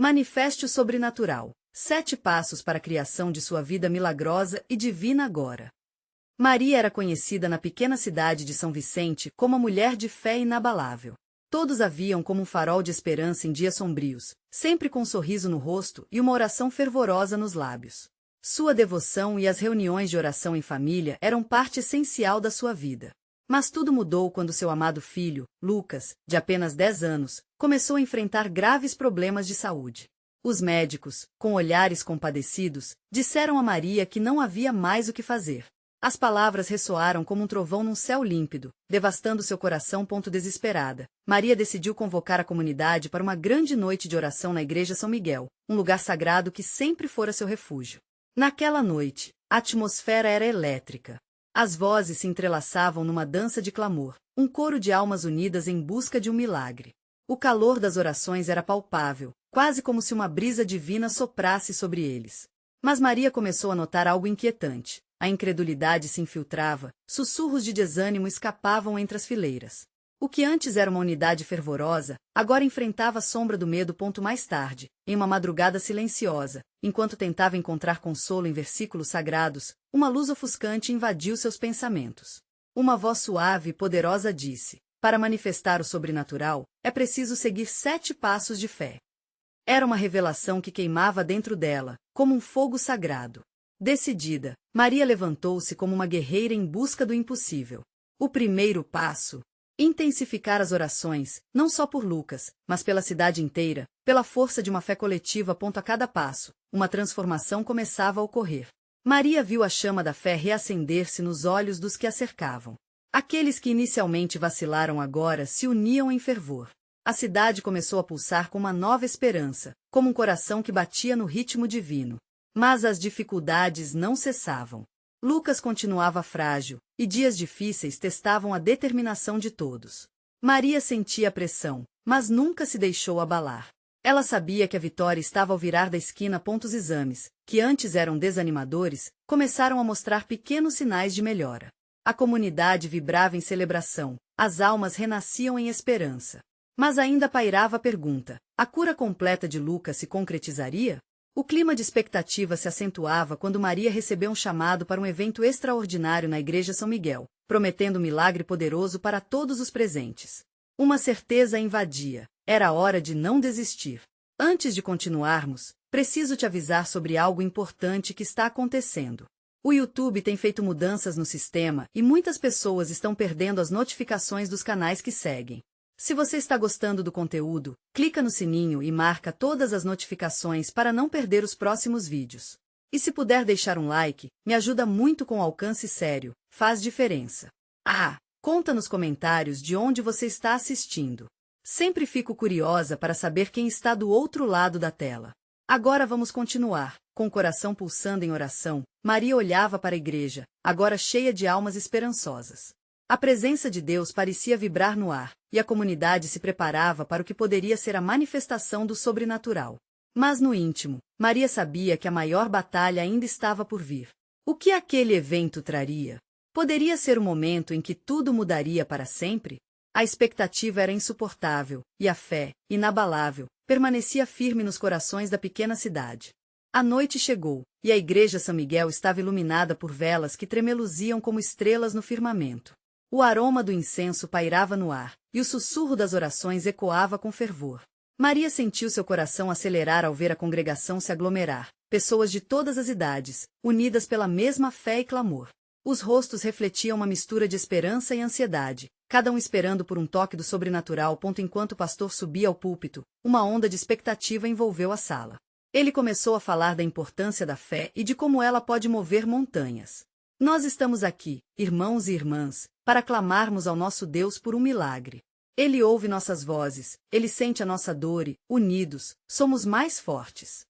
Manifeste o sobrenatural. 7 passos para a criação de sua vida milagrosa e divina agora. Maria era conhecida na pequena cidade de São Vicente como a mulher de fé inabalável. Todos a viam como um farol de esperança em dias sombrios, sempre com um sorriso no rosto e uma oração fervorosa nos lábios. Sua devoção e as reuniões de oração em família eram parte essencial da sua vida. Mas tudo mudou quando seu amado filho, Lucas, de apenas 10 anos, começou a enfrentar graves problemas de saúde. Os médicos, com olhares compadecidos, disseram a Maria que não havia mais o que fazer. As palavras ressoaram como um trovão num céu límpido, devastando seu coração. Desesperada, Maria decidiu convocar a comunidade para uma grande noite de oração na Igreja São Miguel, um lugar sagrado que sempre fora seu refúgio. Naquela noite, a atmosfera era elétrica. As vozes se entrelaçavam numa dança de clamor, um coro de almas unidas em busca de um milagre. O calor das orações era palpável, quase como se uma brisa divina soprasse sobre eles. Mas Maria começou a notar algo inquietante. A incredulidade se infiltrava, sussurros de desânimo escapavam entre as fileiras. O que antes era uma unidade fervorosa, agora enfrentava a sombra do medo. Mais tarde, em uma madrugada silenciosa, enquanto tentava encontrar consolo em versículos sagrados, uma luz ofuscante invadiu seus pensamentos. Uma voz suave e poderosa disse: para manifestar o sobrenatural, é preciso seguir 7 passos de fé. Era uma revelação que queimava dentro dela, como um fogo sagrado. Decidida, Maria levantou-se como uma guerreira em busca do impossível. O primeiro passo: intensificar as orações, não só por Lucas, mas pela cidade inteira, pela força de uma fé coletiva. A cada passo, uma transformação começava a ocorrer. Maria viu a chama da fé reacender-se nos olhos dos que a cercavam. Aqueles que inicialmente vacilaram agora se uniam em fervor. A cidade começou a pulsar com uma nova esperança, como um coração que batia no ritmo divino. Mas as dificuldades não cessavam. Lucas continuava frágil, e dias difíceis testavam a determinação de todos. Maria sentia a pressão, mas nunca se deixou abalar. Ela sabia que a vitória estava ao virar da esquina. Os exames, que antes eram desanimadores, começaram a mostrar pequenos sinais de melhora. A comunidade vibrava em celebração, as almas renasciam em esperança. Mas ainda pairava a pergunta: a cura completa de Lucas se concretizaria? O clima de expectativa se acentuava quando Maria recebeu um chamado para um evento extraordinário na Igreja São Miguel, prometendo um milagre poderoso para todos os presentes. Uma certeza a invadia: era hora de não desistir. Antes de continuarmos, preciso te avisar sobre algo importante que está acontecendo. O YouTube tem feito mudanças no sistema e muitas pessoas estão perdendo as notificações dos canais que seguem. Se você está gostando do conteúdo, clica no sininho e marca todas as notificações para não perder os próximos vídeos. E se puder deixar um like, me ajuda muito com alcance sério, faz diferença. Conta nos comentários de onde você está assistindo. Sempre fico curiosa para saber quem está do outro lado da tela. Agora vamos continuar. Com o coração pulsando em oração, Maria olhava para a igreja, agora cheia de almas esperançosas. A presença de Deus parecia vibrar no ar, e a comunidade se preparava para o que poderia ser a manifestação do sobrenatural. Mas no íntimo, Maria sabia que a maior batalha ainda estava por vir. O que aquele evento traria? Poderia ser o momento em que tudo mudaria para sempre? A expectativa era insuportável, e a fé, inabalável, permanecia firme nos corações da pequena cidade. A noite chegou, e a Igreja São Miguel estava iluminada por velas que tremeluziam como estrelas no firmamento. O aroma do incenso pairava no ar, e o sussurro das orações ecoava com fervor. Maria sentiu seu coração acelerar ao ver a congregação se aglomerar, pessoas de todas as idades, unidas pela mesma fé e clamor. Os rostos refletiam uma mistura de esperança e ansiedade, cada um esperando por um toque do sobrenatural. Enquanto o pastor subia ao púlpito, uma onda de expectativa envolveu a sala. Ele começou a falar da importância da fé e de como ela pode mover montanhas. Nós estamos aqui, irmãos e irmãs, para clamarmos ao nosso Deus por um milagre. Ele ouve nossas vozes, ele sente a nossa dor e, unidos, somos mais fortes.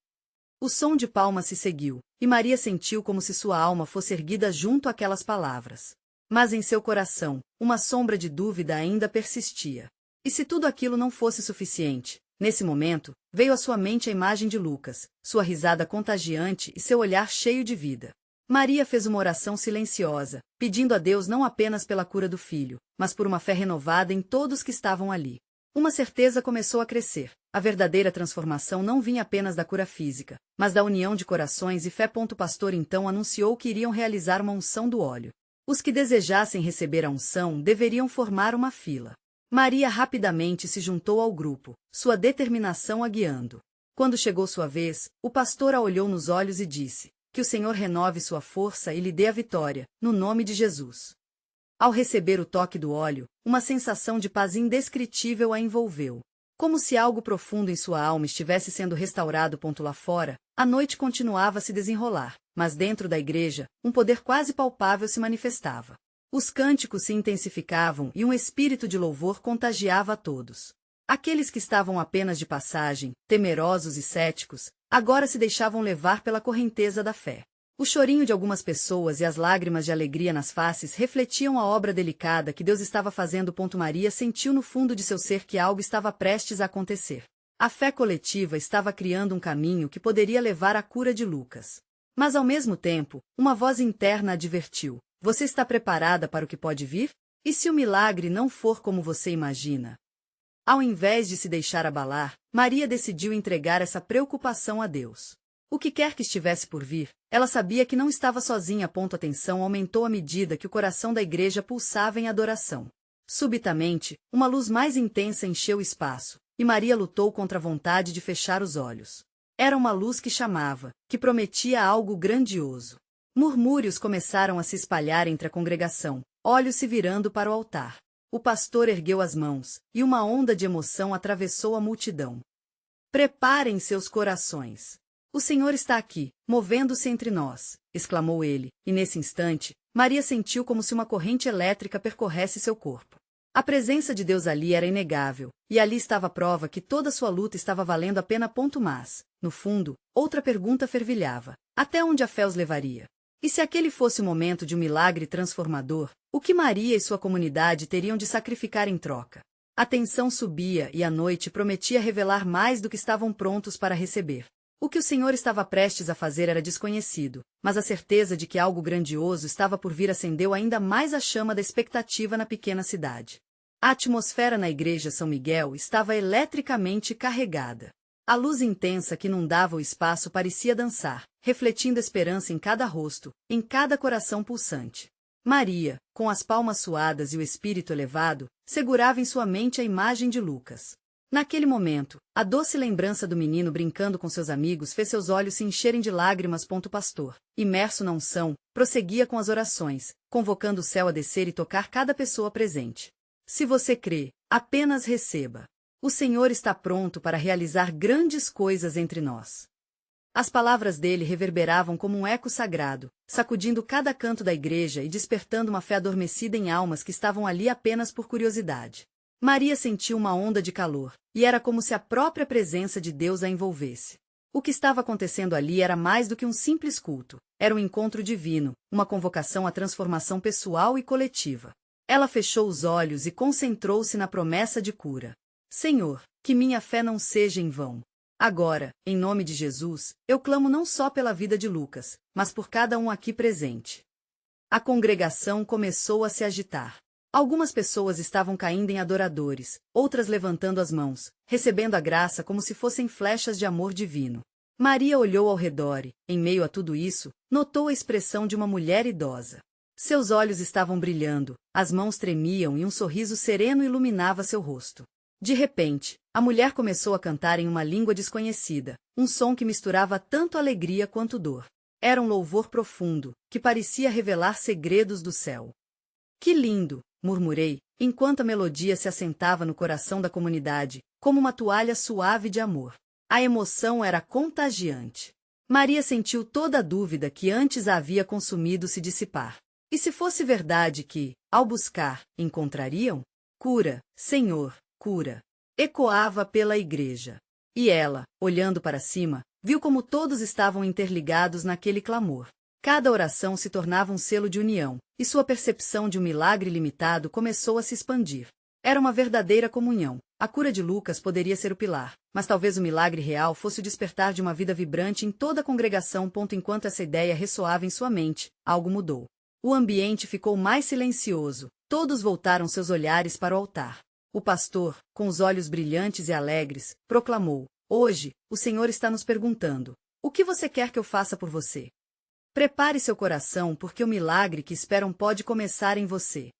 O som de palmas se seguiu, e Maria sentiu como se sua alma fosse erguida junto àquelas palavras. Mas em seu coração, uma sombra de dúvida ainda persistia. E se tudo aquilo não fosse suficiente? Nesse momento, veio à sua mente a imagem de Lucas, sua risada contagiante e seu olhar cheio de vida. Maria fez uma oração silenciosa, pedindo a Deus não apenas pela cura do filho, mas por uma fé renovada em todos que estavam ali. Uma certeza começou a crescer: a verdadeira transformação não vinha apenas da cura física, mas da união de corações e fé. O pastor então anunciou que iriam realizar uma unção do óleo. Os que desejassem receber a unção deveriam formar uma fila. Maria rapidamente se juntou ao grupo, sua determinação a guiando. Quando chegou sua vez, o pastor a olhou nos olhos e disse: "Que o Senhor renove sua força e lhe dê a vitória, no nome de Jesus." Ao receber o toque do óleo, uma sensação de paz indescritível a envolveu. Como se algo profundo em sua alma estivesse sendo restaurado. Lá fora, a noite continuava a se desenrolar, mas dentro da igreja, um poder quase palpável se manifestava. Os cânticos se intensificavam e um espírito de louvor contagiava a todos. Aqueles que estavam apenas de passagem, temerosos e céticos, agora se deixavam levar pela correnteza da fé. O chorinho de algumas pessoas e as lágrimas de alegria nas faces refletiam a obra delicada que Deus estava fazendo. Maria sentiu no fundo de seu ser que algo estava prestes a acontecer. A fé coletiva estava criando um caminho que poderia levar à cura de Lucas. Mas ao mesmo tempo, uma voz interna advertiu: "Você está preparada para o que pode vir? E se o milagre não for como você imagina?" Ao invés de se deixar abalar, Maria decidiu entregar essa preocupação a Deus. O que quer que estivesse por vir, ela sabia que não estava sozinha. A tensão aumentou à medida que o coração da igreja pulsava em adoração. Subitamente, uma luz mais intensa encheu o espaço, e Maria lutou contra a vontade de fechar os olhos. Era uma luz que chamava, que prometia algo grandioso. Murmúrios começaram a se espalhar entre a congregação, olhos se virando para o altar. O pastor ergueu as mãos, e uma onda de emoção atravessou a multidão. "Preparem seus corações. O Senhor está aqui, movendo-se entre nós", exclamou ele, e nesse instante, Maria sentiu como se uma corrente elétrica percorresse seu corpo. A presença de Deus ali era inegável, e ali estava a prova que toda sua luta estava valendo a pena. Mas, no fundo, outra pergunta fervilhava: até onde a fé os levaria? E se aquele fosse o momento de um milagre transformador, o que Maria e sua comunidade teriam de sacrificar em troca? A tensão subia e a noite prometia revelar mais do que estavam prontos para receber. O que o Senhor estava prestes a fazer era desconhecido, mas a certeza de que algo grandioso estava por vir acendeu ainda mais a chama da expectativa na pequena cidade. A atmosfera na igreja São Miguel estava eletricamente carregada. A luz intensa que inundava o espaço parecia dançar, refletindo esperança em cada rosto, em cada coração pulsante. Maria, com as palmas suadas e o espírito elevado, segurava em sua mente a imagem de Lucas. Naquele momento, a doce lembrança do menino brincando com seus amigos fez seus olhos se encherem de lágrimas. O pastor, imerso na unção, prosseguia com as orações, convocando o céu a descer e tocar cada pessoa presente. Se você crê, apenas receba. O Senhor está pronto para realizar grandes coisas entre nós. As palavras dele reverberavam como um eco sagrado, sacudindo cada canto da igreja e despertando uma fé adormecida em almas que estavam ali apenas por curiosidade. Maria sentiu uma onda de calor, e era como se a própria presença de Deus a envolvesse. O que estava acontecendo ali era mais do que um simples culto, era um encontro divino, uma convocação à transformação pessoal e coletiva. Ela fechou os olhos e concentrou-se na promessa de cura. Senhor, que minha fé não seja em vão. Agora, em nome de Jesus, eu clamo não só pela vida de Lucas, mas por cada um aqui presente. A congregação começou a se agitar. Algumas pessoas estavam caindo em adoradores, outras levantando as mãos, recebendo a graça como se fossem flechas de amor divino. Maria olhou ao redor e, em meio a tudo isso, notou a expressão de uma mulher idosa. Seus olhos estavam brilhando, as mãos tremiam e um sorriso sereno iluminava seu rosto. De repente, a mulher começou a cantar em uma língua desconhecida, um som que misturava tanto alegria quanto dor. Era um louvor profundo, que parecia revelar segredos do céu. "Que lindo!" murmurei, enquanto a melodia se assentava no coração da comunidade, como uma toalha suave de amor. A emoção era contagiante. Maria sentiu toda a dúvida que antes a havia consumido se dissipar. E se fosse verdade que, ao buscar, encontrariam? Cura, Senhor, cura. Ecoava pela igreja. E ela, olhando para cima, viu como todos estavam interligados naquele clamor. Cada oração se tornava um selo de união, e sua percepção de um milagre limitado começou a se expandir. Era uma verdadeira comunhão. A cura de Lucas poderia ser o pilar, mas talvez o milagre real fosse o despertar de uma vida vibrante em toda a congregação. Enquanto essa ideia ressoava em sua mente, algo mudou. O ambiente ficou mais silencioso, todos voltaram seus olhares para o altar. O pastor, com os olhos brilhantes e alegres, proclamou: Hoje, o Senhor está nos perguntando: o que você quer que eu faça por você? Prepare seu coração porque o milagre que esperam pode começar em você.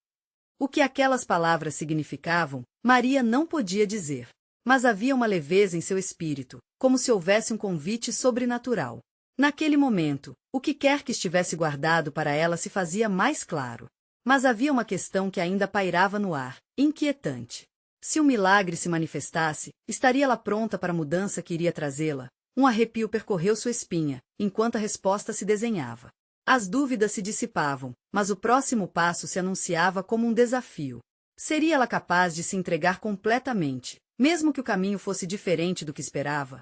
O que aquelas palavras significavam, Maria não podia dizer. Mas havia uma leveza em seu espírito, como se houvesse um convite sobrenatural. Naquele momento, o que quer que estivesse guardado para ela se fazia mais claro. Mas havia uma questão que ainda pairava no ar, inquietante. Se o milagre se manifestasse, estaria ela pronta para a mudança que iria trazê-la? Um arrepio percorreu sua espinha, enquanto a resposta se desenhava. As dúvidas se dissipavam, mas o próximo passo se anunciava como um desafio. Seria ela capaz de se entregar completamente, mesmo que o caminho fosse diferente do que esperava?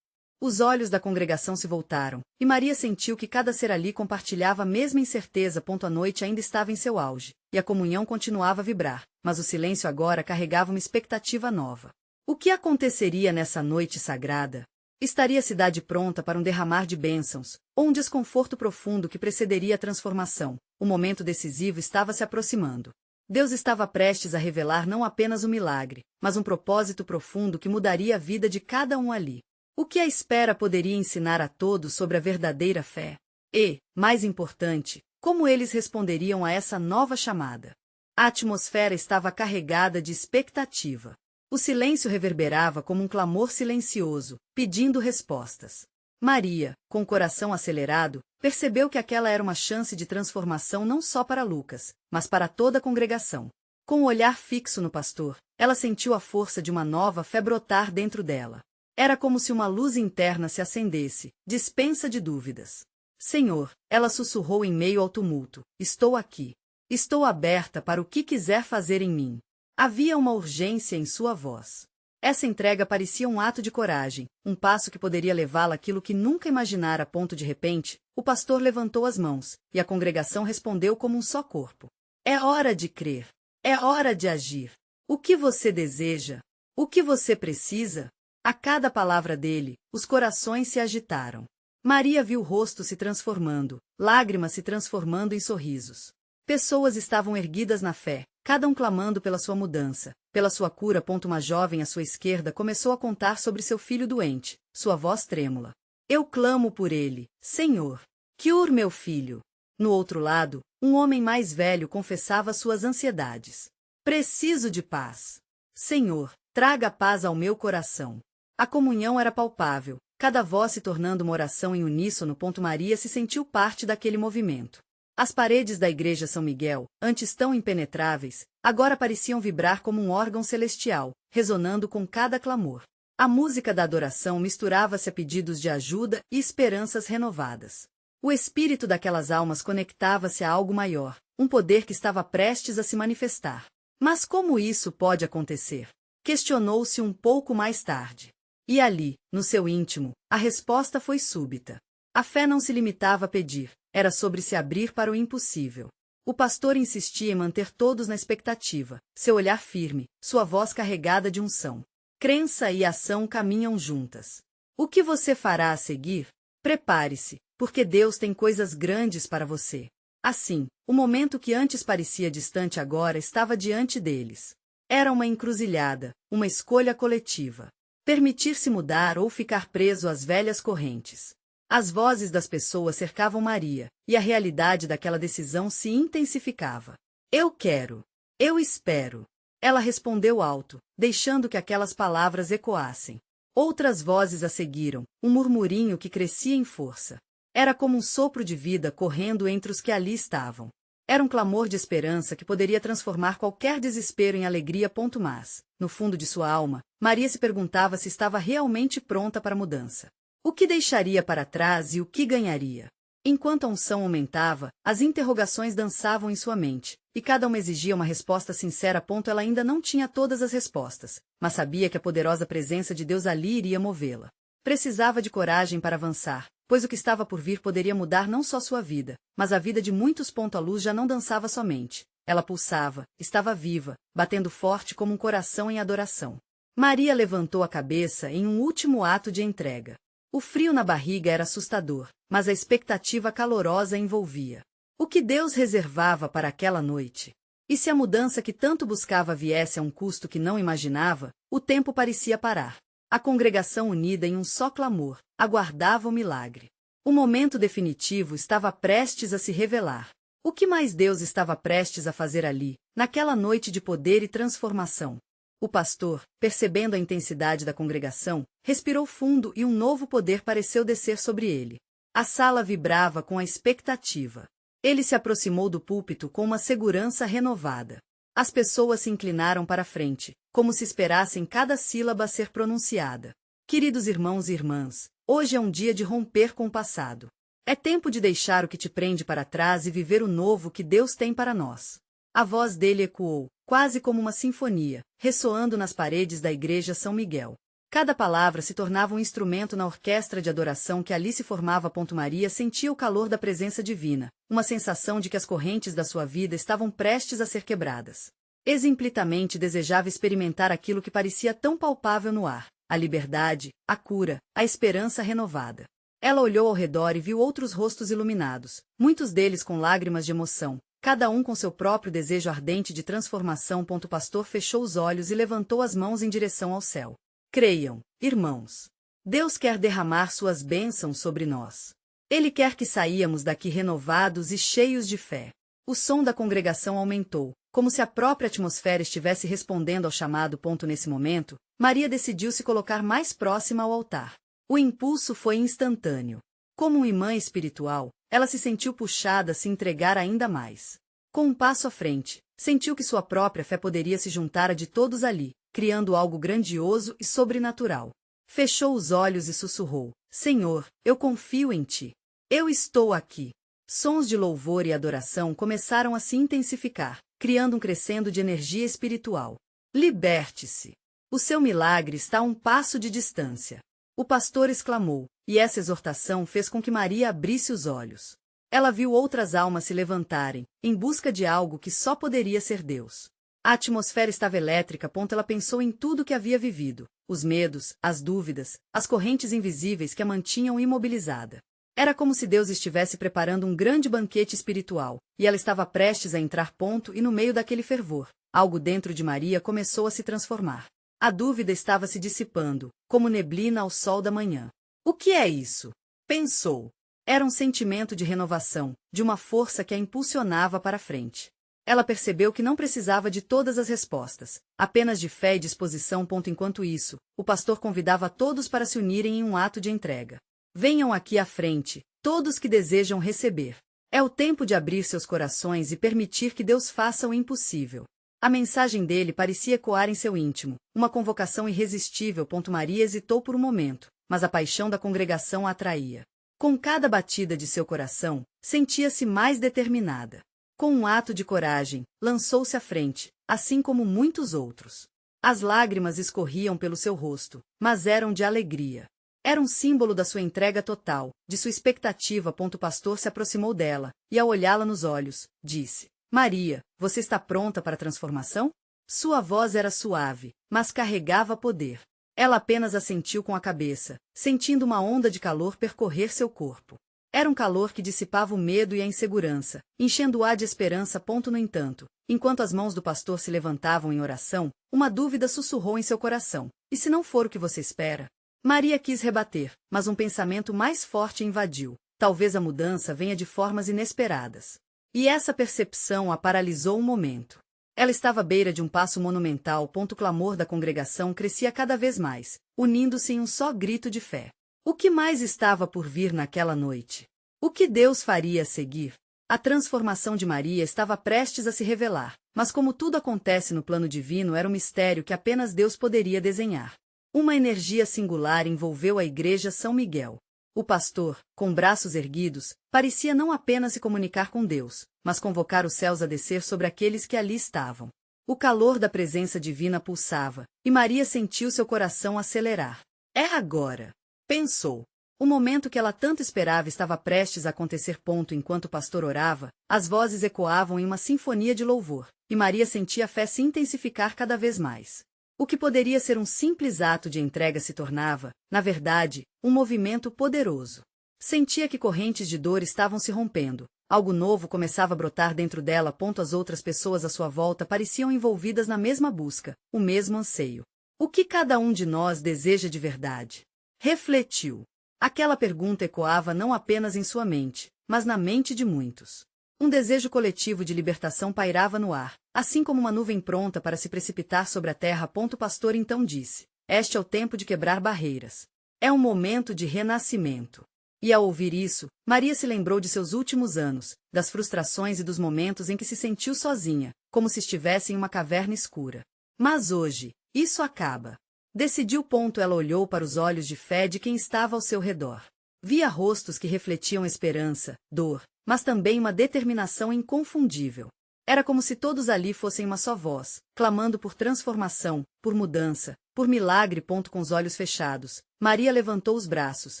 Os olhos da congregação se voltaram, e Maria sentiu que cada ser ali compartilhava a mesma incerteza. A noite ainda estava em seu auge, e a comunhão continuava a vibrar, mas o silêncio agora carregava uma expectativa nova. O que aconteceria nessa noite sagrada? Estaria a cidade pronta para um derramar de bênçãos, ou um desconforto profundo que precederia a transformação? O momento decisivo estava se aproximando. Deus estava prestes a revelar não apenas o milagre, mas um propósito profundo que mudaria a vida de cada um ali. O que a espera poderia ensinar a todos sobre a verdadeira fé? E, mais importante, como eles responderiam a essa nova chamada? A atmosfera estava carregada de expectativa. O silêncio reverberava como um clamor silencioso, pedindo respostas. Maria, com o coração acelerado, percebeu que aquela era uma chance de transformação não só para Lucas, mas para toda a congregação. Com o olhar fixo no pastor, ela sentiu a força de uma nova fé brotar dentro dela. Era como se uma luz interna se acendesse, dispensa de dúvidas. Senhor, ela sussurrou em meio ao tumulto, estou aqui. Estou aberta para o que quiser fazer em mim. Havia uma urgência em sua voz. Essa entrega parecia um ato de coragem, um passo que poderia levá-la àquilo que nunca imaginara. De repente, o pastor levantou as mãos, e a congregação respondeu como um só corpo. É hora de crer. É hora de agir. O que você deseja? O que você precisa? A cada palavra dele, os corações se agitaram. Maria viu o rosto se transformando, lágrimas se transformando em sorrisos. Pessoas estavam erguidas na fé, cada um clamando pela sua mudança, pela sua cura. Uma jovem à sua esquerda começou a contar sobre seu filho doente, sua voz trêmula. Eu clamo por ele, Senhor. Cure meu filho. No outro lado, um homem mais velho confessava suas ansiedades. Preciso de paz. Senhor, traga paz ao meu coração. A comunhão era palpável, cada voz se tornando uma oração em uníssono. Maria se sentiu parte daquele movimento. As paredes da igreja São Miguel, antes tão impenetráveis, agora pareciam vibrar como um órgão celestial, ressonando com cada clamor. A música da adoração misturava-se a pedidos de ajuda e esperanças renovadas. O espírito daquelas almas conectava-se a algo maior, um poder que estava prestes a se manifestar. Mas como isso pode acontecer? Questionou-se um pouco mais tarde. E ali, no seu íntimo, a resposta foi súbita. A fé não se limitava a pedir, era sobre se abrir para o impossível. O pastor insistia em manter todos na expectativa, seu olhar firme, sua voz carregada de unção. Crença e ação caminham juntas. O que você fará a seguir? Prepare-se, porque Deus tem coisas grandes para você. Assim, o momento que antes parecia distante agora estava diante deles. Era uma encruzilhada, uma escolha coletiva. Permitir-se mudar ou ficar preso às velhas correntes. As vozes das pessoas cercavam Maria, e a realidade daquela decisão se intensificava. Eu quero. Eu espero. Ela respondeu alto, deixando que aquelas palavras ecoassem. Outras vozes a seguiram, um murmurinho que crescia em força. Era como um sopro de vida correndo entre os que ali estavam. Era um clamor de esperança que poderia transformar qualquer desespero em alegria. Mas, no fundo de sua alma, Maria se perguntava se estava realmente pronta para a mudança. O que deixaria para trás e o que ganharia? Enquanto a unção aumentava, as interrogações dançavam em sua mente, e cada uma exigia uma resposta sincera. Ela ainda não tinha todas as respostas, mas sabia que a poderosa presença de Deus ali iria movê-la. Precisava de coragem para avançar, pois o que estava por vir poderia mudar não só sua vida, mas a vida de muitos. A luz já não dançava somente. Ela pulsava, estava viva, batendo forte como um coração em adoração. Maria levantou a cabeça em um último ato de entrega. O frio na barriga era assustador, mas a expectativa calorosa envolvia. O que Deus reservava para aquela noite? E se a mudança que tanto buscava viesse a um custo que não imaginava, o tempo parecia parar. A congregação unida em um só clamor, aguardava o milagre. O momento definitivo estava prestes a se revelar. O que mais Deus estava prestes a fazer ali, naquela noite de poder e transformação? O pastor, percebendo a intensidade da congregação, respirou fundo e um novo poder pareceu descer sobre ele. A sala vibrava com a expectativa. Ele se aproximou do púlpito com uma segurança renovada. As pessoas se inclinaram para a frente, como se esperassem cada sílaba ser pronunciada. Queridos irmãos e irmãs, hoje é um dia de romper com o passado. É tempo de deixar o que te prende para trás e viver o novo que Deus tem para nós. A voz dele ecoou, quase como uma sinfonia, ressoando nas paredes da igreja São Miguel. Cada palavra se tornava um instrumento na orquestra de adoração que ali se formava. Maria sentia o calor da presença divina, uma sensação de que as correntes da sua vida estavam prestes a ser quebradas. Implicitamente desejava experimentar aquilo que parecia tão palpável no ar, a liberdade, a cura, a esperança renovada. Ela olhou ao redor e viu outros rostos iluminados, muitos deles com lágrimas de emoção, cada um com seu próprio desejo ardente de transformação. O pastor fechou os olhos e levantou as mãos em direção ao céu. Creiam, irmãos. Deus quer derramar suas bênçãos sobre nós. Ele quer que saíamos daqui renovados e cheios de fé. O som da congregação aumentou, como se a própria atmosfera estivesse respondendo ao chamado. Nesse momento, Maria decidiu se colocar mais próxima ao altar. O impulso foi instantâneo. Como um imã espiritual, ela se sentiu puxada a se entregar ainda mais. Com um passo à frente, sentiu que sua própria fé poderia se juntar à de todos ali, criando algo grandioso e sobrenatural. Fechou os olhos e sussurrou: Senhor, eu confio em ti. Eu estou aqui. Sons de louvor e adoração começaram a se intensificar, criando um crescendo de energia espiritual. Liberte-se. O seu milagre está a um passo de distância. O pastor exclamou, e essa exortação fez com que Maria abrisse os olhos. Ela viu outras almas se levantarem, em busca de algo que só poderia ser Deus. A atmosfera estava elétrica. Ela pensou em tudo que havia vivido, os medos, as dúvidas, as correntes invisíveis que a mantinham imobilizada. Era como se Deus estivesse preparando um grande banquete espiritual, e ela estava prestes a entrar. E no meio daquele fervor, algo dentro de Maria começou a se transformar. A dúvida estava se dissipando, como neblina ao sol da manhã. O que é isso? Pensou. Era um sentimento de renovação, de uma força que a impulsionava para frente. Ela percebeu que não precisava de todas as respostas, apenas de fé e disposição. Enquanto isso, o pastor convidava todos para se unirem em um ato de entrega. Venham aqui à frente, todos que desejam receber. É o tempo de abrir seus corações e permitir que Deus faça o impossível. A mensagem dele parecia ecoar em seu íntimo, uma convocação irresistível. Maria hesitou por um momento, mas a paixão da congregação a atraía. Com cada batida de seu coração, sentia-se mais determinada. Com um ato de coragem, lançou-se à frente, assim como muitos outros. As lágrimas escorriam pelo seu rosto, mas eram de alegria. Era um símbolo da sua entrega total, de sua expectativa. O pastor se aproximou dela, e ao olhá-la nos olhos, disse: Maria, você está pronta para a transformação? Sua voz era suave, mas carregava poder. Ela apenas assentiu com a cabeça, sentindo uma onda de calor percorrer seu corpo. Era um calor que dissipava o medo e a insegurança, enchendo-a de esperança. No entanto, enquanto as mãos do pastor se levantavam em oração, uma dúvida sussurrou em seu coração: e se não for o que você espera? Maria quis rebater, mas um pensamento mais forte a invadiu: talvez a mudança venha de formas inesperadas. E essa percepção a paralisou um momento. Ela estava à beira de um passo monumental. O clamor da congregação crescia cada vez mais, unindo-se em um só grito de fé. O que mais estava por vir naquela noite? O que Deus faria a seguir? A transformação de Maria estava prestes a se revelar, mas como tudo acontece no plano divino, era um mistério que apenas Deus poderia desenhar. Uma energia singular envolveu a igreja São Miguel. O pastor, com braços erguidos, parecia não apenas se comunicar com Deus, mas convocar os céus a descer sobre aqueles que ali estavam. O calor da presença divina pulsava, e Maria sentiu seu coração acelerar. É agora! Pensou. O momento que ela tanto esperava estava prestes a acontecer. Enquanto o pastor orava, as vozes ecoavam em uma sinfonia de louvor, e Maria sentia a fé se intensificar cada vez mais. O que poderia ser um simples ato de entrega se tornava, na verdade, um movimento poderoso. Sentia que correntes de dor estavam se rompendo, Algo novo começava a brotar dentro dela. As outras pessoas à sua volta pareciam envolvidas na mesma busca, o mesmo anseio. O que cada um de nós deseja de verdade? Refletiu. Aquela pergunta ecoava não apenas em sua mente, mas na mente de muitos. Um desejo coletivo de libertação pairava no ar, assim como uma nuvem pronta para se precipitar sobre a terra. O pastor então disse: este é o tempo de quebrar barreiras. É um momento de renascimento. E ao ouvir isso, Maria se lembrou de seus últimos anos, das frustrações e dos momentos em que se sentiu sozinha, como se estivesse em uma caverna escura. Mas hoje, isso acaba. Decidiu. Ela olhou para os olhos de fé de quem estava ao seu redor. Via rostos que refletiam esperança, dor, mas também uma determinação inconfundível. Era como se todos ali fossem uma só voz, clamando por transformação, por mudança, por milagre. Com os olhos fechados, Maria levantou os braços,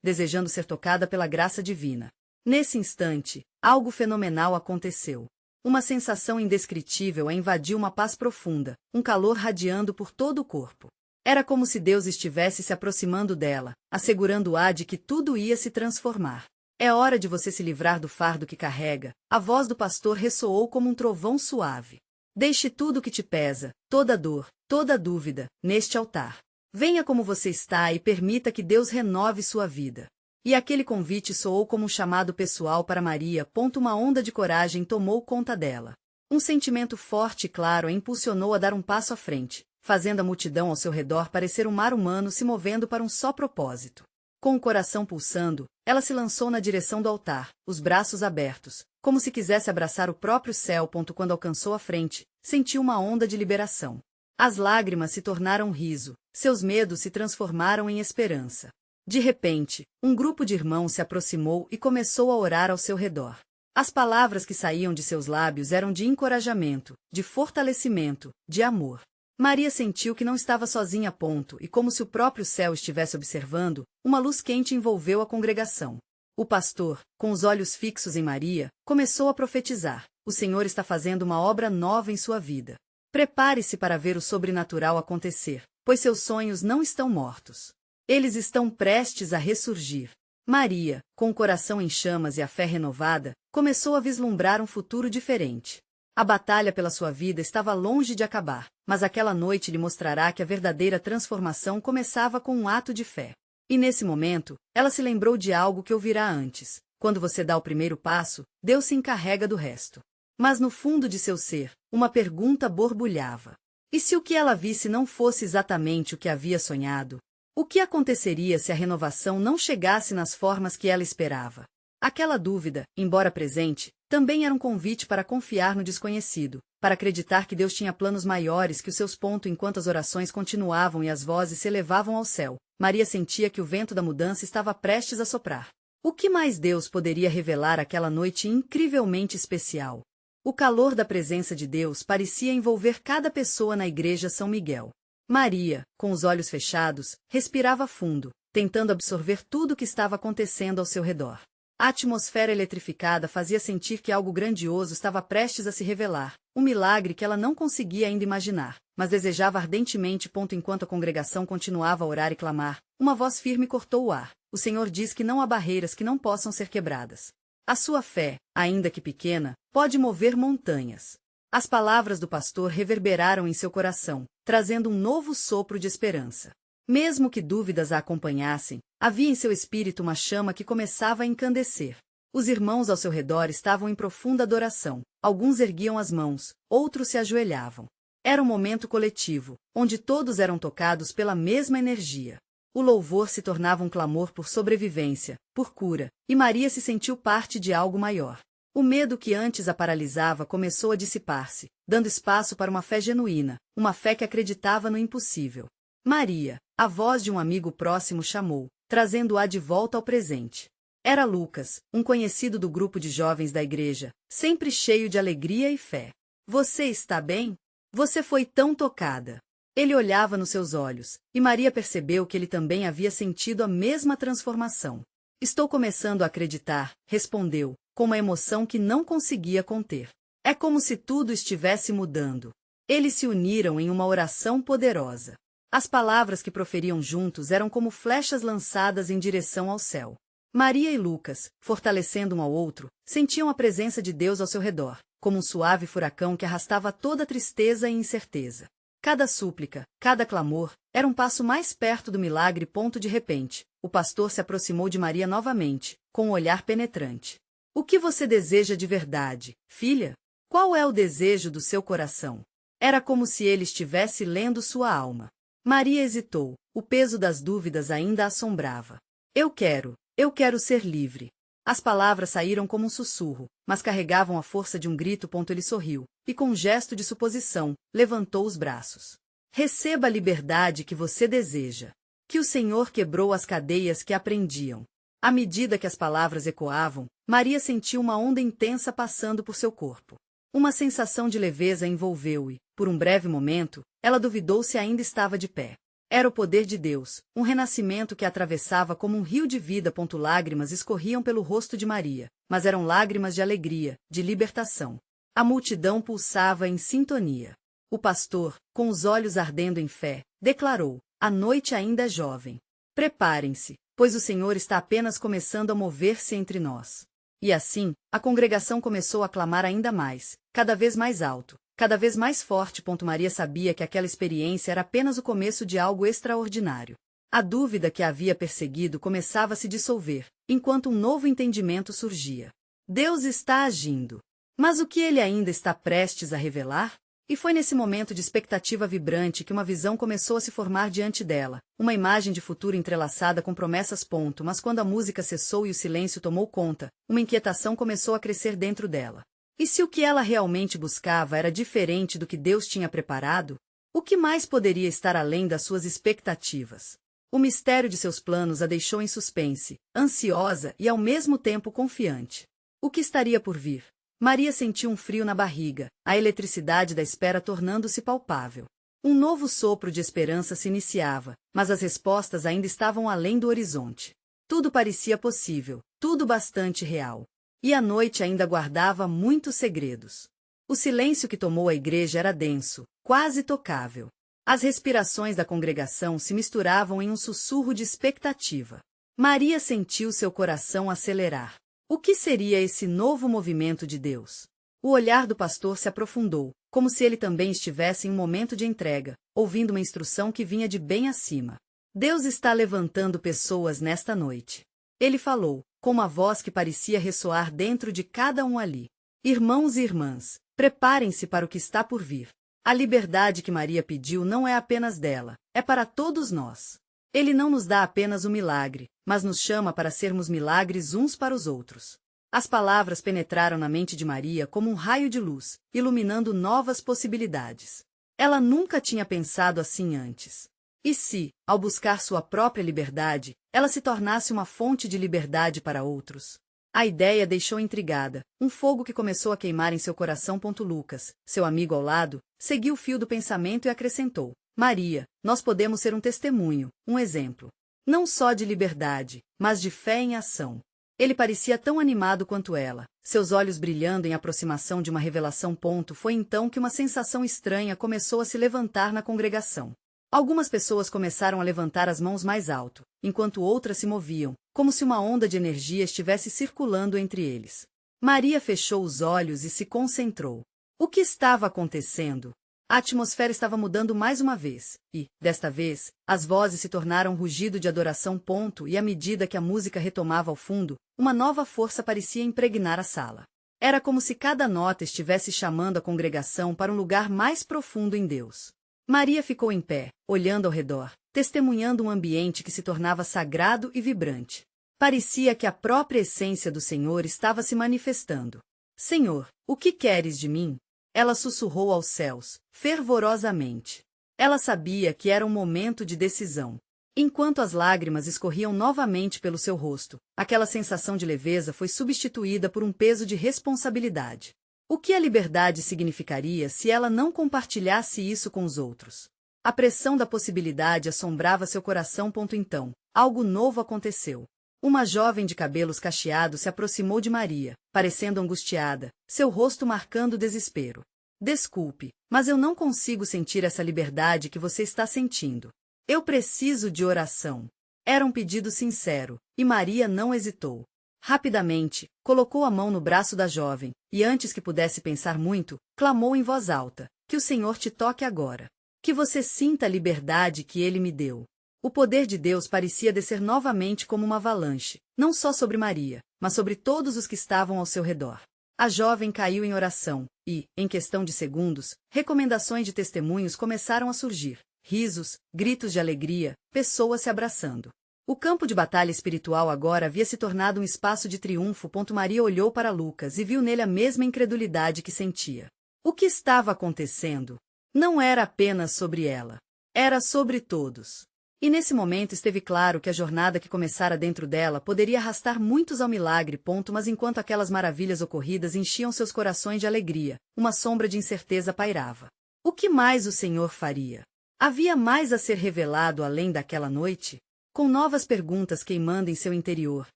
desejando ser tocada pela graça divina. Nesse instante, algo fenomenal aconteceu. Uma sensação indescritível a invadiu, uma paz profunda, um calor radiando por todo o corpo. Era como se Deus estivesse se aproximando dela, assegurando-a de que tudo ia se transformar. É hora de você se livrar do fardo que carrega. A voz do pastor ressoou como um trovão suave. Deixe tudo que te pesa, toda dor, toda dúvida, neste altar. Venha como você está e permita que Deus renove sua vida. E aquele convite soou como um chamado pessoal para Maria. Uma onda de coragem tomou conta dela. Um sentimento forte e claro a impulsionou a dar um passo à frente, fazendo a multidão ao seu redor parecer um mar humano se movendo para um só propósito. Com o coração pulsando, ela se lançou na direção do altar, os braços abertos, como se quisesse abraçar o próprio céu. Quando alcançou a frente, sentiu uma onda de liberação. As lágrimas se tornaram riso, seus medos se transformaram em esperança. De repente, um grupo de irmãos se aproximou e começou a orar ao seu redor. As palavras que saíam de seus lábios eram de encorajamento, de fortalecimento, de amor. Maria sentiu que não estava sozinha. E como se o próprio céu estivesse observando, uma luz quente envolveu a congregação. O pastor, com os olhos fixos em Maria, começou a profetizar: o Senhor está fazendo uma obra nova em sua vida. Prepare-se para ver o sobrenatural acontecer, pois seus sonhos não estão mortos. Eles estão prestes a ressurgir. Maria, com o coração em chamas e a fé renovada, começou a vislumbrar um futuro diferente. A batalha pela sua vida estava longe de acabar, mas aquela noite lhe mostrará que a verdadeira transformação começava com um ato de fé. E nesse momento, ela se lembrou de algo que ouvirá antes: quando você dá o primeiro passo, Deus se encarrega do resto. Mas no fundo de seu ser, uma pergunta borbulhava. E se o que ela visse não fosse exatamente o que havia sonhado? O que aconteceria se a renovação não chegasse nas formas que ela esperava? Aquela dúvida, embora presente, também era um convite para confiar no desconhecido, para acreditar que Deus tinha planos maiores que os seus. Enquanto as orações continuavam e as vozes se elevavam ao céu, Maria sentia que o vento da mudança estava prestes a soprar. O que mais Deus poderia revelar aquela noite incrivelmente especial? O calor da presença de Deus parecia envolver cada pessoa na igreja São Miguel. Maria, com os olhos fechados, respirava fundo, tentando absorver tudo o que estava acontecendo ao seu redor. A atmosfera eletrificada fazia sentir que algo grandioso estava prestes a se revelar, um milagre que ela não conseguia ainda imaginar, mas desejava ardentemente. Enquanto a congregação continuava a orar e clamar, uma voz firme cortou o ar: o Senhor diz que não há barreiras que não possam ser quebradas. A sua fé, ainda que pequena, pode mover montanhas. As palavras do pastor reverberaram em seu coração, trazendo um novo sopro de esperança. Mesmo que dúvidas a acompanhassem, havia em seu espírito uma chama que começava a encandecer. Os irmãos ao seu redor estavam em profunda adoração, alguns erguiam as mãos, outros se ajoelhavam. Era um momento coletivo, onde todos eram tocados pela mesma energia. O louvor se tornava um clamor por sobrevivência, por cura, e Maria se sentiu parte de algo maior. O medo que antes a paralisava começou a dissipar-se, dando espaço para uma fé genuína, uma fé que acreditava no impossível. Maria, a voz de um amigo próximo chamou, trazendo-a de volta ao presente. Era Lucas, um conhecido do grupo de jovens da igreja, sempre cheio de alegria e fé. Você está bem? Você foi tão tocada. Ele olhava nos seus olhos, e Maria percebeu que ele também havia sentido a mesma transformação. Estou começando a acreditar, respondeu, com uma emoção que não conseguia conter. É como se tudo estivesse mudando. Eles se uniram em uma oração poderosa. As palavras que proferiam juntos eram como flechas lançadas em direção ao céu. Maria e Lucas, fortalecendo um ao outro, sentiam a presença de Deus ao seu redor, como um suave furacão que arrastava toda a tristeza e incerteza. Cada súplica, cada clamor, era um passo mais perto do milagre. De repente, o pastor se aproximou de Maria novamente, com um olhar penetrante. O que você deseja de verdade, filha? Qual é o desejo do seu coração? Era como se ele estivesse lendo sua alma. Maria hesitou, o peso das dúvidas ainda a assombrava. Eu quero ser livre. As palavras saíram como um sussurro, mas carregavam a força de um grito. Ele sorriu, e com um gesto de suposição, levantou os braços. Receba a liberdade que você deseja. Que o Senhor quebrou as cadeias que a prendiam. À medida que as palavras ecoavam, Maria sentiu uma onda intensa passando por seu corpo. Uma sensação de leveza envolveu e, por um breve momento, ela duvidou se ainda estava de pé. Era o poder de Deus, um renascimento que a atravessava como um rio de vida. Lágrimas escorriam pelo rosto de Maria, mas eram lágrimas de alegria, de libertação. A multidão pulsava em sintonia. O pastor, com os olhos ardendo em fé, declarou: a noite ainda é jovem. Preparem-se, pois o Senhor está apenas começando a mover-se entre nós. E assim, a congregação começou a clamar ainda mais, cada vez mais alto, cada vez mais forte. Maria sabia que aquela experiência era apenas o começo de algo extraordinário. A dúvida que a havia perseguido começava a se dissolver, enquanto um novo entendimento surgia. Deus está agindo. Mas o que ele ainda está prestes a revelar? E foi nesse momento de expectativa vibrante que uma visão começou a se formar diante dela, uma imagem de futuro entrelaçada com promessas. Mas quando a música cessou e o silêncio tomou conta, uma inquietação começou a crescer dentro dela. E se o que ela realmente buscava era diferente do que Deus tinha preparado? O que mais poderia estar além das suas expectativas? O mistério de seus planos a deixou em suspense, ansiosa e ao mesmo tempo confiante. O que estaria por vir? Maria sentiu um frio na barriga, a eletricidade da espera tornando-se palpável. Um novo sopro de esperança se iniciava, mas as respostas ainda estavam além do horizonte. Tudo parecia possível, tudo bastante real. E a noite ainda guardava muitos segredos. O silêncio que tomou a igreja era denso, quase tocável. As respirações da congregação se misturavam em um sussurro de expectativa. Maria sentiu seu coração acelerar. O que seria esse novo movimento de Deus? O olhar do pastor se aprofundou, como se ele também estivesse em um momento de entrega, ouvindo uma instrução que vinha de bem acima. Deus está levantando pessoas nesta noite. Ele falou, com uma voz que parecia ressoar dentro de cada um ali. Irmãos e irmãs, preparem-se para o que está por vir. A liberdade que Maria pediu não é apenas dela, é para todos nós. Ele não nos dá apenas o milagre, mas nos chama para sermos milagres uns para os outros. As palavras penetraram na mente de Maria como um raio de luz, iluminando novas possibilidades. Ela nunca tinha pensado assim antes. E se, ao buscar sua própria liberdade, ela se tornasse uma fonte de liberdade para outros? A ideia deixou intrigada, um fogo que começou a queimar em seu coração. Lucas, seu amigo ao lado, seguiu o fio do pensamento e acrescentou: Maria, nós podemos ser um testemunho, um exemplo. Não só de liberdade, mas de fé em ação. Ele parecia tão animado quanto ela, seus olhos brilhando em aproximação de uma revelação. Foi então que uma sensação estranha começou a se levantar na congregação. Algumas pessoas começaram a levantar as mãos mais alto, enquanto outras se moviam, como se uma onda de energia estivesse circulando entre eles. Maria fechou os olhos e se concentrou. O que estava acontecendo? A atmosfera estava mudando mais uma vez, e, desta vez, as vozes se tornaram rugido de adoração. E à medida que a música retomava ao fundo, uma nova força parecia impregnar a sala. Era como se cada nota estivesse chamando a congregação para um lugar mais profundo em Deus. Maria ficou em pé, olhando ao redor, testemunhando um ambiente que se tornava sagrado e vibrante. Parecia que a própria essência do Senhor estava se manifestando. Senhor, o que queres de mim? Ela sussurrou aos céus, fervorosamente. Ela sabia que era um momento de decisão. Enquanto as lágrimas escorriam novamente pelo seu rosto, aquela sensação de leveza foi substituída por um peso de responsabilidade. O que a liberdade significaria se ela não compartilhasse isso com os outros? A pressão da possibilidade assombrava seu coração. Então, algo novo aconteceu. Uma jovem de cabelos cacheados se aproximou de Maria, parecendo angustiada, seu rosto marcando desespero. Desculpe, mas eu não consigo sentir essa liberdade que você está sentindo. Eu preciso de oração. Era um pedido sincero, e Maria não hesitou. Rapidamente, colocou a mão no braço da jovem, e antes que pudesse pensar muito, clamou em voz alta: que o Senhor te toque agora. Que você sinta a liberdade que Ele me deu. O poder de Deus parecia descer novamente como uma avalanche, não só sobre Maria, mas sobre todos os que estavam ao seu redor. A jovem caiu em oração, e, em questão de segundos, recomendações de testemunhos começaram a surgir. Risos, gritos de alegria, pessoas se abraçando. O campo de batalha espiritual agora havia se tornado um espaço de triunfo. Maria olhou para Lucas e viu nele a mesma incredulidade que sentia. O que estava acontecendo? Não era apenas sobre ela. Era sobre todos. E nesse momento esteve claro que a jornada que começara dentro dela poderia arrastar muitos ao milagre. Mas enquanto aquelas maravilhas ocorridas enchiam seus corações de alegria, uma sombra de incerteza pairava. O que mais o Senhor faria? Havia mais a ser revelado além daquela noite? Com novas perguntas queimando em seu interior,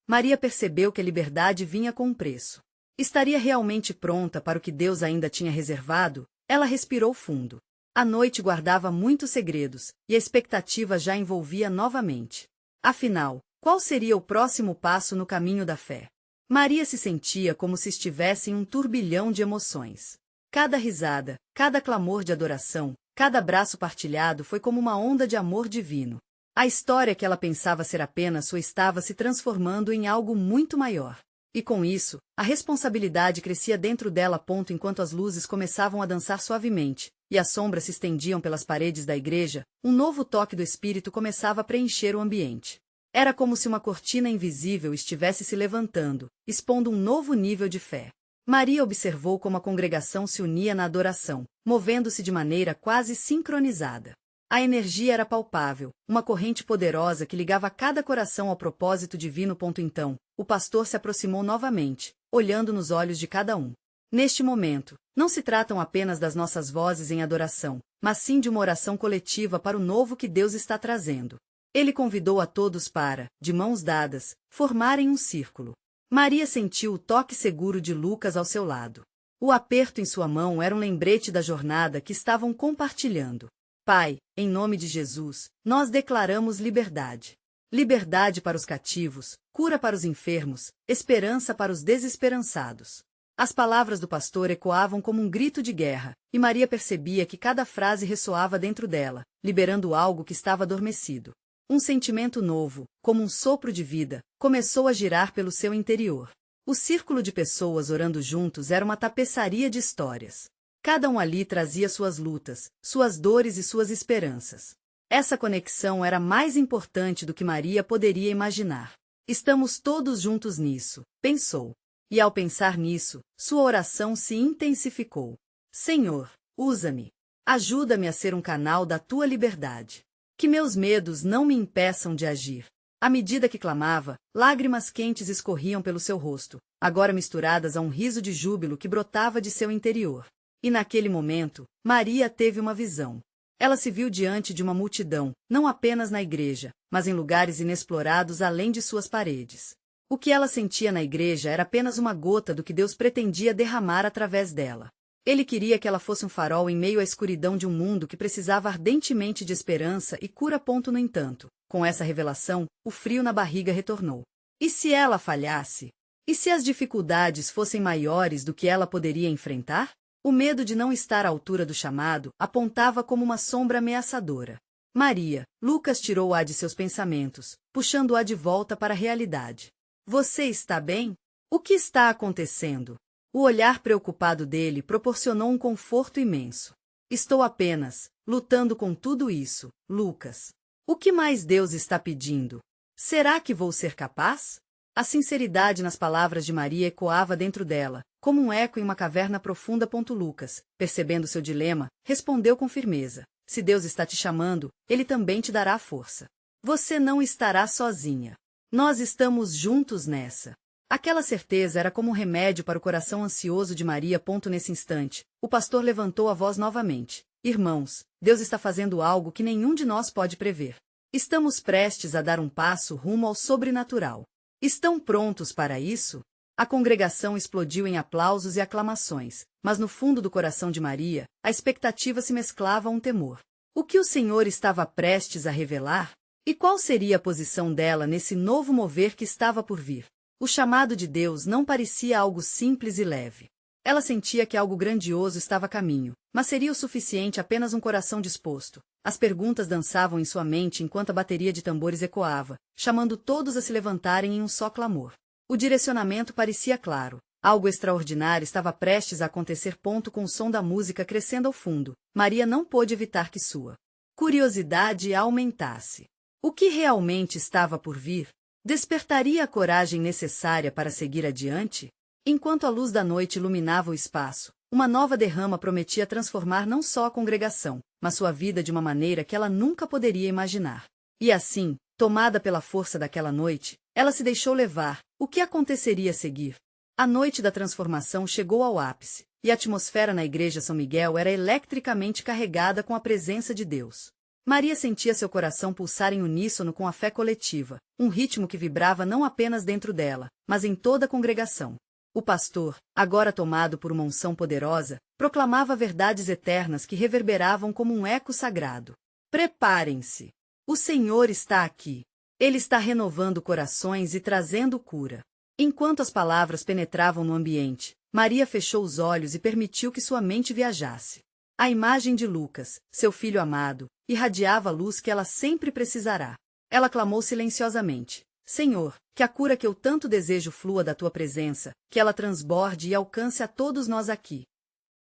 Maria percebeu que a liberdade vinha com um preço. Estaria realmente pronta para o que Deus ainda tinha reservado? Ela respirou fundo. A noite guardava muitos segredos, e a expectativa já envolvia novamente. Afinal, qual seria o próximo passo no caminho da fé? Maria se sentia como se estivesse em um turbilhão de emoções. Cada risada, cada clamor de adoração, cada abraço partilhado foi como uma onda de amor divino. A história que ela pensava ser apenas sua estava se transformando em algo muito maior. E com isso, a responsabilidade crescia dentro dela. Enquanto as luzes começavam a dançar suavemente, e as sombras se estendiam pelas paredes da igreja, um novo toque do Espírito começava a preencher o ambiente. Era como se uma cortina invisível estivesse se levantando, expondo um novo nível de fé. Maria observou como a congregação se unia na adoração, movendo-se de maneira quase sincronizada. A energia era palpável, uma corrente poderosa que ligava cada coração ao propósito divino. Então, o pastor se aproximou novamente, olhando nos olhos de cada um. Neste momento, não se tratam apenas das nossas vozes em adoração, mas sim de uma oração coletiva para o novo que Deus está trazendo. Ele convidou a todos para, de mãos dadas, formarem um círculo. Maria sentiu o toque seguro de Lucas ao seu lado. O aperto em sua mão era um lembrete da jornada que estavam compartilhando. Pai, em nome de Jesus, nós declaramos liberdade. Liberdade para os cativos, cura para os enfermos, esperança para os desesperançados. As palavras do pastor ecoavam como um grito de guerra, e Maria percebia que cada frase ressoava dentro dela, liberando algo que estava adormecido. Um sentimento novo, como um sopro de vida, começou a girar pelo seu interior. O círculo de pessoas orando juntos era uma tapeçaria de histórias. Cada um ali trazia suas lutas, suas dores e suas esperanças. Essa conexão era mais importante do que Maria poderia imaginar. Estamos todos juntos nisso, pensou. E ao pensar nisso, sua oração se intensificou. Senhor, usa-me. Ajuda-me a ser um canal da tua liberdade. Que meus medos não me impeçam de agir. À medida que clamava, lágrimas quentes escorriam pelo seu rosto, agora misturadas a um riso de júbilo que brotava de seu interior. E naquele momento, Maria teve uma visão. Ela se viu diante de uma multidão, não apenas na igreja, mas em lugares inexplorados além de suas paredes. O que ela sentia na igreja era apenas uma gota do que Deus pretendia derramar através dela. Ele queria que ela fosse um farol em meio à escuridão de um mundo que precisava ardentemente de esperança e cura. No entanto, com essa revelação, o frio na barriga retornou. E se ela falhasse? E se as dificuldades fossem maiores do que ela poderia enfrentar? O medo de não estar à altura do chamado apontava como uma sombra ameaçadora. Maria, Lucas tirou-a de seus pensamentos, puxando-a de volta para a realidade. Você está bem? O que está acontecendo? O olhar preocupado dele proporcionou um conforto imenso. Estou apenas lutando com tudo isso, Lucas. O que mais Deus está pedindo? Será que vou ser capaz? A sinceridade nas palavras de Maria ecoava dentro dela, como um eco em uma caverna profunda. Lucas, percebendo seu dilema, respondeu com firmeza: se Deus está te chamando, Ele também te dará a força. Você não estará sozinha. Nós estamos juntos nessa. Aquela certeza era como um remédio para o coração ansioso de Maria. Nesse instante, o pastor levantou a voz novamente. Irmãos, Deus está fazendo algo que nenhum de nós pode prever. Estamos prestes a dar um passo rumo ao sobrenatural. Estão prontos para isso? A congregação explodiu em aplausos e aclamações, mas no fundo do coração de Maria, a expectativa se mesclava a um temor. O que o Senhor estava prestes a revelar? E qual seria a posição dela nesse novo mover que estava por vir? O chamado de Deus não parecia algo simples e leve. Ela sentia que algo grandioso estava a caminho, mas seria o suficiente apenas um coração disposto. As perguntas dançavam em sua mente enquanto a bateria de tambores ecoava, chamando todos a se levantarem em um só clamor. O direcionamento parecia claro. Algo extraordinário estava prestes a acontecer. Com o som da música crescendo ao fundo, Maria não pôde evitar que sua curiosidade aumentasse. O que realmente estava por vir? Despertaria a coragem necessária para seguir adiante? Enquanto a luz da noite iluminava o espaço, uma nova derrama prometia transformar não só a congregação, mas sua vida de uma maneira que ela nunca poderia imaginar. E assim, tomada pela força daquela noite, ela se deixou levar. O que aconteceria a seguir? A noite da transformação chegou ao ápice, e a atmosfera na igreja São Miguel era eletricamente carregada com a presença de Deus. Maria sentia seu coração pulsar em uníssono com a fé coletiva, um ritmo que vibrava não apenas dentro dela, mas em toda a congregação. O pastor, agora tomado por uma unção poderosa, proclamava verdades eternas que reverberavam como um eco sagrado. Preparem-se! O Senhor está aqui. Ele está renovando corações e trazendo cura. Enquanto as palavras penetravam no ambiente, Maria fechou os olhos e permitiu que sua mente viajasse. A imagem de Lucas, seu filho amado, irradiava a luz que ela sempre precisará. Ela clamou silenciosamente: Senhor, que a cura que eu tanto desejo flua da tua presença, que ela transborde e alcance a todos nós aqui.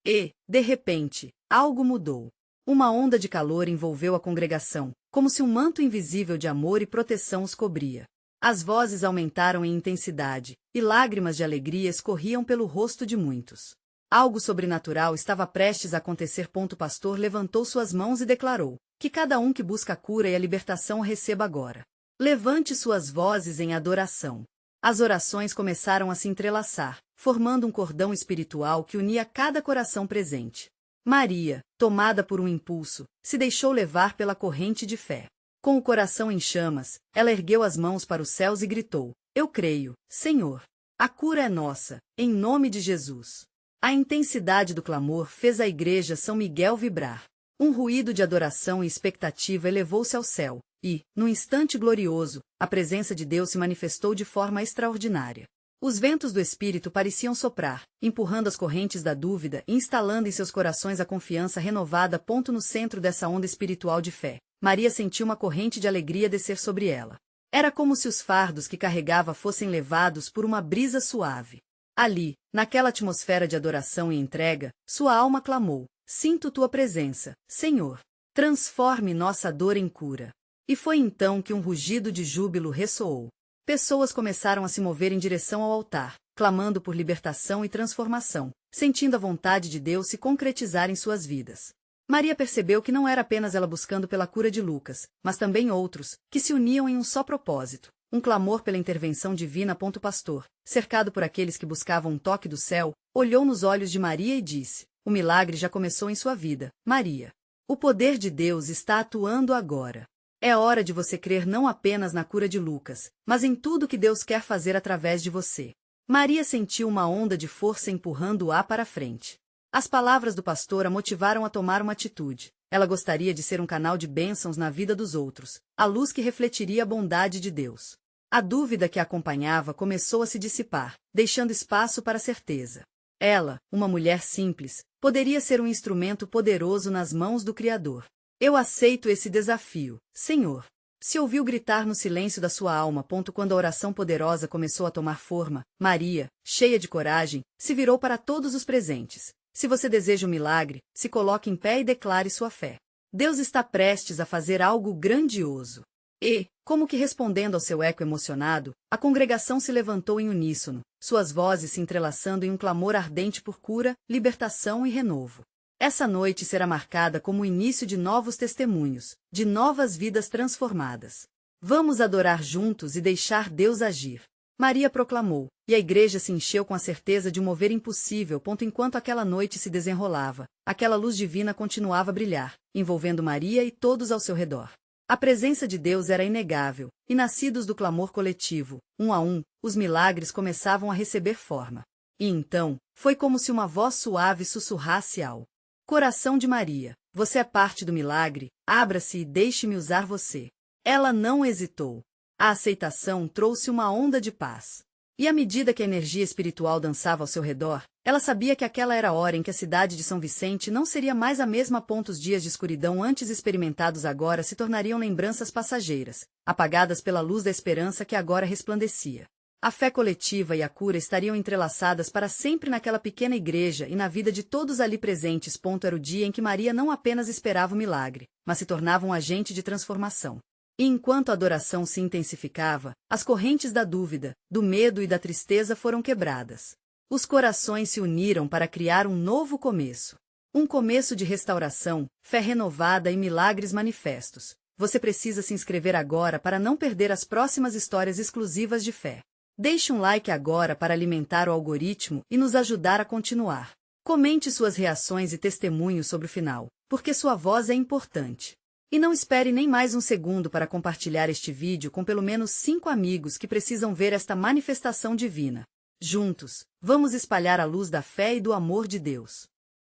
E, de repente, algo mudou. Uma onda de calor envolveu a congregação, como se um manto invisível de amor e proteção os cobria. As vozes aumentaram em intensidade, e lágrimas de alegria escorriam pelo rosto de muitos. Algo sobrenatural estava prestes a acontecer. O pastor levantou suas mãos e declarou: que cada um que busca a cura e a libertação o receba agora. Levante suas vozes em adoração. As orações começaram a se entrelaçar, formando um cordão espiritual que unia cada coração presente. Maria, tomada por um impulso, se deixou levar pela corrente de fé. Com o coração em chamas, ela ergueu as mãos para os céus e gritou: Eu creio, Senhor. A cura é nossa, em nome de Jesus. A intensidade do clamor fez a igreja São Miguel vibrar. Um ruído de adoração e expectativa elevou-se ao céu, e, num instante glorioso, a presença de Deus se manifestou de forma extraordinária. Os ventos do Espírito pareciam soprar, empurrando as correntes da dúvida e instalando em seus corações a confiança renovada. No centro dessa onda espiritual de fé, Maria sentiu uma corrente de alegria descer sobre ela. Era como se os fardos que carregava fossem levados por uma brisa suave. Ali, naquela atmosfera de adoração e entrega, sua alma clamou: Sinto tua presença, Senhor. Transforme nossa dor em cura. E foi então que um rugido de júbilo ressoou. Pessoas começaram a se mover em direção ao altar, clamando por libertação e transformação, sentindo a vontade de Deus se concretizar em suas vidas. Maria percebeu que não era apenas ela buscando pela cura de Lucas, mas também outros, que se uniam em um só propósito, um clamor pela intervenção divina. O pastor, cercado por aqueles que buscavam um toque do céu, olhou nos olhos de Maria e disse: O milagre já começou em sua vida, Maria. O poder de Deus está atuando agora. É hora de você crer não apenas na cura de Lucas, mas em tudo que Deus quer fazer através de você. Maria sentiu uma onda de força empurrando-a para frente. As palavras do pastor a motivaram a tomar uma atitude. Ela gostaria de ser um canal de bênçãos na vida dos outros, a luz que refletiria a bondade de Deus. A dúvida que a acompanhava começou a se dissipar, deixando espaço para a certeza. Ela, uma mulher simples, poderia ser um instrumento poderoso nas mãos do Criador. Eu aceito esse desafio, Senhor. Se ouviu gritar no silêncio da sua alma. Quando a oração poderosa começou a tomar forma, Maria, cheia de coragem, se virou para todos os presentes. Se você deseja um milagre, se coloque em pé e declare sua fé. Deus está prestes a fazer algo grandioso. E, como que respondendo ao seu eco emocionado, a congregação se levantou em uníssono, suas vozes se entrelaçando em um clamor ardente por cura, libertação e renovo. Essa noite será marcada como o início de novos testemunhos, de novas vidas transformadas. Vamos adorar juntos e deixar Deus agir. Maria proclamou, e a igreja se encheu com a certeza de um mover impossível. Enquanto aquela noite se desenrolava, aquela luz divina continuava a brilhar, envolvendo Maria e todos ao seu redor. A presença de Deus era inegável, e nascidos do clamor coletivo, um a um, os milagres começavam a receber forma. E então, foi como se uma voz suave sussurrasse ao coração de Maria: Você é parte do milagre, abra-se e deixe-me usar você. Ela não hesitou. A aceitação trouxe uma onda de paz. E à medida que a energia espiritual dançava ao seu redor, ela sabia que aquela era a hora em que a cidade de São Vicente não seria mais a mesma. Os dias de escuridão antes experimentados agora se tornariam lembranças passageiras, apagadas pela luz da esperança que agora resplandecia. A fé coletiva e a cura estariam entrelaçadas para sempre naquela pequena igreja e na vida de todos ali presentes. Era o dia em que Maria não apenas esperava o milagre, mas se tornava um agente de transformação. E enquanto a adoração se intensificava, as correntes da dúvida, do medo e da tristeza foram quebradas. Os corações se uniram para criar um novo começo. Um começo de restauração, fé renovada e milagres manifestos. Você precisa se inscrever agora para não perder as próximas histórias exclusivas de fé. Deixe um like agora para alimentar o algoritmo e nos ajudar a continuar. Comente suas reações e testemunhos sobre o final, porque sua voz é importante. E não espere nem mais um segundo para compartilhar este vídeo com pelo menos 5 amigos que precisam ver esta manifestação divina. Juntos, vamos espalhar a luz da fé e do amor de Deus.